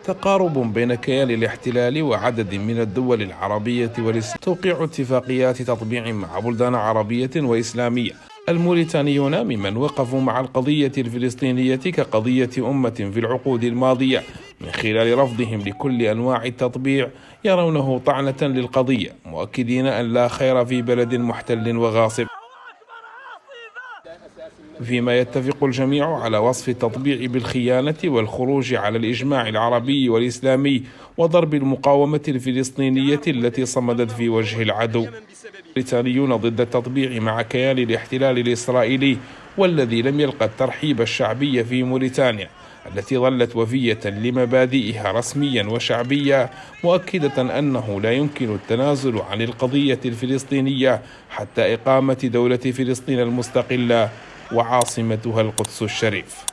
تقارب بين كيان الاحتلال وعدد من الدول العربية والإسلام، توقيع اتفاقيات تطبيع مع بلدان عربية وإسلامية. الموريتانيون ممن وقفوا مع القضية الفلسطينية كقضية أمة في العقود الماضية من خلال رفضهم لكل أنواع التطبيع يرونه طعنة للقضية، مؤكدين أن لا خير في بلد محتل وغاصب. فيما يتفق الجميع على وصف التطبيع بالخيانة والخروج على الإجماع العربي والإسلامي وضرب المقاومة الفلسطينية التي صمدت في وجه العدو. البريطانيون ضد التطبيع مع كيان الاحتلال الإسرائيلي، والذي لم يلقى الترحيب الشعبي في موريتانيا التي ظلت وفية لمبادئها رسميا وشعبيا، مؤكدة أنه لا يمكن التنازل عن القضية الفلسطينية حتى إقامة دولة فلسطين المستقلة وعاصمتها القدس الشريف.